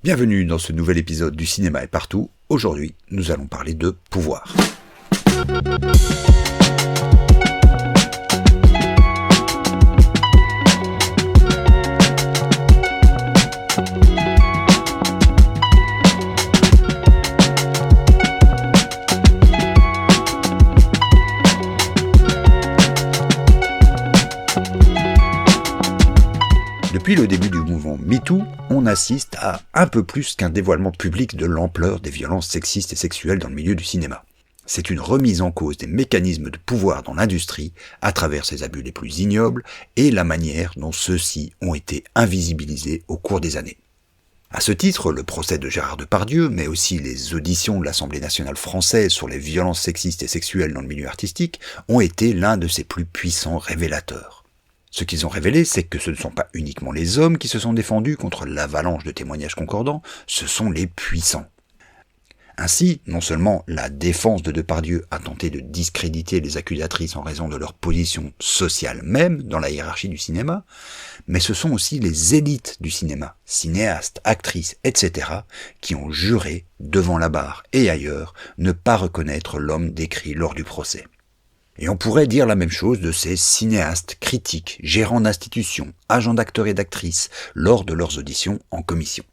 Bienvenue dans ce nouvel épisode du Cinéma est partout. Aujourd'hui, nous allons parler de pouvoir. Depuis le début du mouvement MeToo, on assiste à un peu plus qu'un dévoilement public de l'ampleur des violences sexistes et sexuelles dans le milieu du cinéma. C'est une remise en cause des mécanismes de pouvoir dans l'industrie à travers ses abus les plus ignobles et la manière dont ceux-ci ont été invisibilisés au cours des années. À ce titre, le procès de Gérard Depardieu, mais aussi les auditions de l'Assemblée nationale française sur les violences sexistes et sexuelles dans le milieu artistique ont été l'un de ses plus puissants révélateurs. Ce qu'ils ont révélé, c'est que ce ne sont pas uniquement les hommes qui se sont défendus contre l'avalanche de témoignages concordants, ce sont les puissants. Ainsi, non seulement la défense de Depardieu a tenté de discréditer les accusatrices en raison de leur position sociale même dans la hiérarchie du cinéma, mais ce sont aussi les élites du cinéma, cinéastes, actrices, etc., qui ont juré, devant la barre et ailleurs, ne pas reconnaître l'homme décrit lors du procès. Et on pourrait dire la même chose de ces cinéastes, critiques, gérants d'institutions, agents d'acteurs et d'actrices lors de leurs auditions en commission.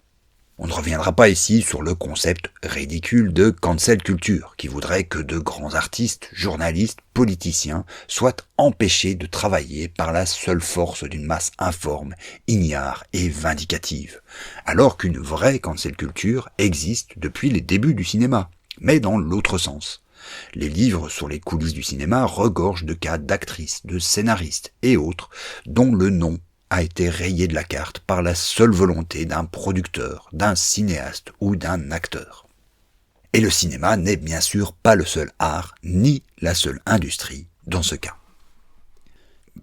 On ne reviendra pas ici sur le concept ridicule de cancel culture, qui voudrait que de grands artistes, journalistes, politiciens soient empêchés de travailler par la seule force d'une masse informe, ignare et vindicative, alors qu'une vraie cancel culture existe depuis les débuts du cinéma, mais dans l'autre sens. Les livres sur les coulisses du cinéma regorgent de cas d'actrices, de scénaristes et autres dont le nom a été rayé de la carte par la seule volonté d'un producteur, d'un cinéaste ou d'un acteur. Et le cinéma n'est bien sûr pas le seul art, ni la seule industrie dans ce cas.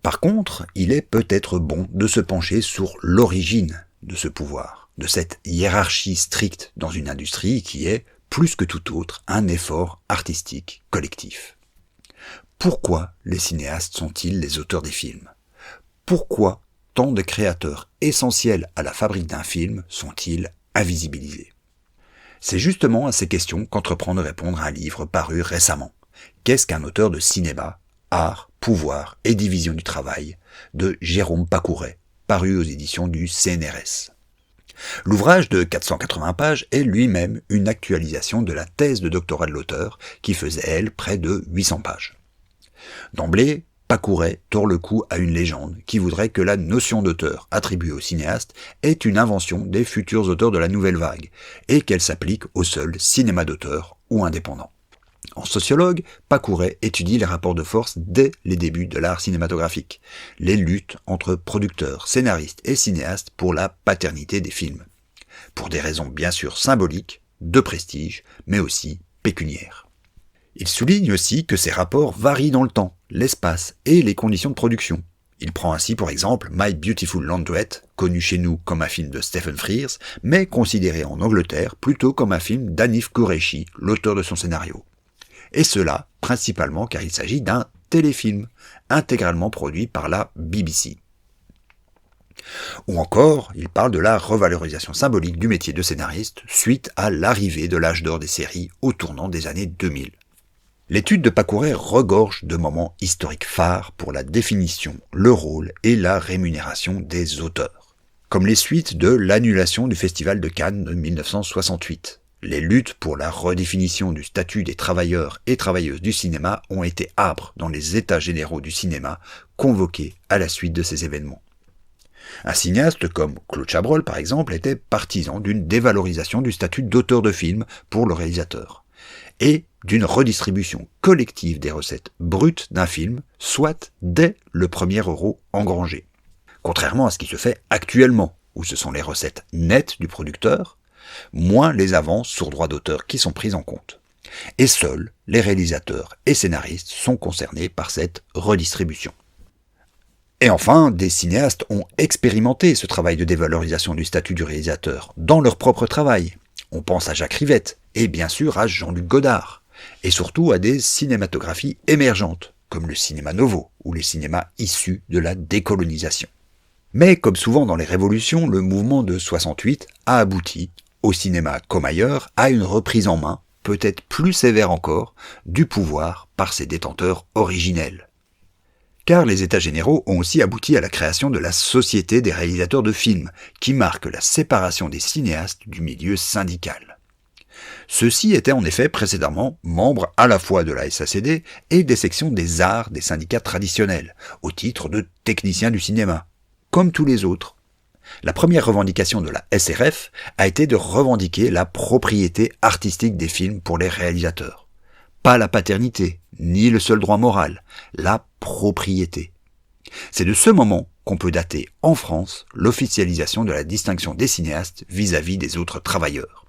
Par contre, il est peut-être bon de se pencher sur l'origine de ce pouvoir, de cette hiérarchie stricte dans une industrie qui est, plus que tout autre, un effort artistique collectif. Pourquoi les cinéastes sont-ils les auteurs des films ? Pourquoi tant de créateurs essentiels à la fabrique d'un film sont-ils invisibilisés ? C'est justement à ces questions qu'entreprend de répondre un livre paru récemment. Qu'est-ce qu'un auteur de cinéma, art, pouvoir et division du travail de Jérôme Pacouret, paru aux éditions du CNRS. L'ouvrage de 480 pages est lui-même une actualisation de la thèse de doctorat de l'auteur, qui faisait, elle, près de 800 pages. D'emblée, Pacouret tord le cou à une légende qui voudrait que la notion d'auteur attribuée aux cinéastes est une invention des futurs auteurs de la nouvelle vague, et qu'elle s'applique au seul cinéma d'auteur ou indépendant. En sociologue, Pacouret étudie les rapports de force dès les débuts de l'art cinématographique, les luttes entre producteurs, scénaristes et cinéastes pour la paternité des films, pour des raisons bien sûr symboliques, de prestige, mais aussi pécuniaires. Il souligne aussi que ces rapports varient dans le temps, l'espace et les conditions de production. Il prend ainsi pour exemple My Beautiful Laundrette, connu chez nous comme un film de Stephen Frears, mais considéré en Angleterre plutôt comme un film d'Hanif Kureishi, l'auteur de son scénario. Et cela principalement car il s'agit d'un téléfilm, intégralement produit par la BBC. Ou encore, il parle de la revalorisation symbolique du métier de scénariste suite à l'arrivée de l'âge d'or des séries au tournant des années 2000. L'étude de Pacouret regorge de moments historiques phares pour la définition, le rôle et la rémunération des auteurs, comme les suites de l'annulation du Festival de Cannes de 1968. Les luttes pour la redéfinition du statut des travailleurs et travailleuses du cinéma ont été âpres dans les états généraux du cinéma convoqués à la suite de ces événements. Un cinéaste comme Claude Chabrol, par exemple, était partisan d'une dévalorisation du statut d'auteur de film pour le réalisateur, et d'une redistribution collective des recettes brutes d'un film, soit dès le premier euro engrangé. Contrairement à ce qui se fait actuellement, où ce sont les recettes nettes du producteur, moins les avances sur droits d'auteur qui sont prises en compte. Et seuls les réalisateurs et scénaristes sont concernés par cette redistribution. Et enfin, des cinéastes ont expérimenté ce travail de dévalorisation du statut du réalisateur dans leur propre travail. On pense à Jacques Rivette, et bien sûr à Jean-Luc Godard, et surtout à des cinématographies émergentes, comme le cinéma novo ou les cinémas issus de la décolonisation. Mais comme souvent dans les révolutions, le mouvement de 68 a abouti, au cinéma comme ailleurs, à une reprise en main, peut-être plus sévère encore, du pouvoir par ses détenteurs originels. Car les États généraux ont aussi abouti à la création de la Société des réalisateurs de films, qui marque la séparation des cinéastes du milieu syndical. Ceux-ci étaient en effet précédemment membres à la fois de la SACD et des sections des arts des syndicats traditionnels, au titre de techniciens du cinéma, comme tous les autres. La première revendication de la SRF a été de revendiquer la propriété artistique des films pour les réalisateurs. Pas la paternité, ni le seul droit moral, la propriété. C'est de ce moment qu'on peut dater en France l'officialisation de la distinction des cinéastes vis-à-vis des autres travailleurs.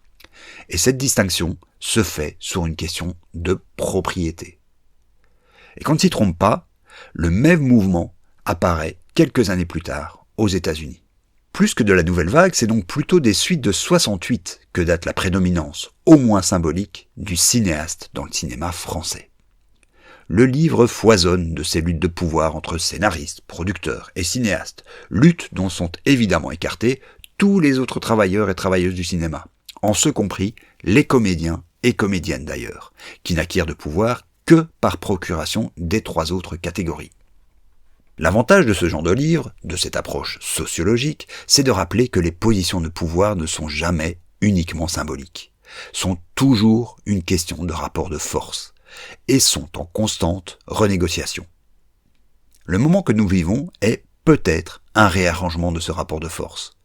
Et cette distinction se fait sur une question de propriété. Et qu'on ne s'y trompe pas, le même mouvement apparaît quelques années plus tard aux États-Unis. Plus que de la nouvelle vague, c'est donc plutôt des suites de 68 que date la prédominance, au moins symbolique, du cinéaste dans le cinéma français. Le livre foisonne de ces luttes de pouvoir entre scénaristes, producteurs et cinéastes, luttes dont sont évidemment écartés tous les autres travailleurs et travailleuses du cinéma, en ce compris les comédiens et comédiennes d'ailleurs, qui n'acquièrent de pouvoir que par procuration des trois autres catégories. L'avantage de ce genre de livre, de cette approche sociologique, c'est de rappeler que les positions de pouvoir ne sont jamais uniquement symboliques, sont toujours une question de rapport de force, et sont en constante renégociation. Le moment que nous vivons est peut-être un réarrangement de ce rapport de force,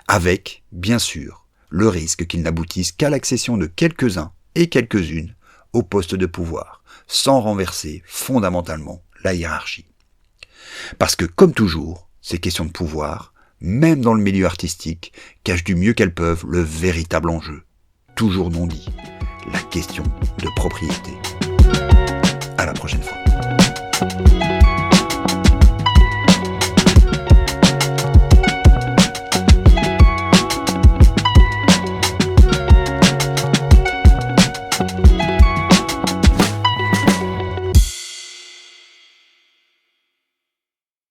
avec, bien sûr, le risque qu'il n'aboutisse qu'à l'accession de quelques-uns et quelques-unes au poste de pouvoir, sans renverser fondamentalement la hiérarchie. Parce que, comme toujours, ces questions de pouvoir, même dans le milieu artistique, cachent du mieux qu'elles peuvent le véritable enjeu, toujours non dit, la question de propriété. À la prochaine fois.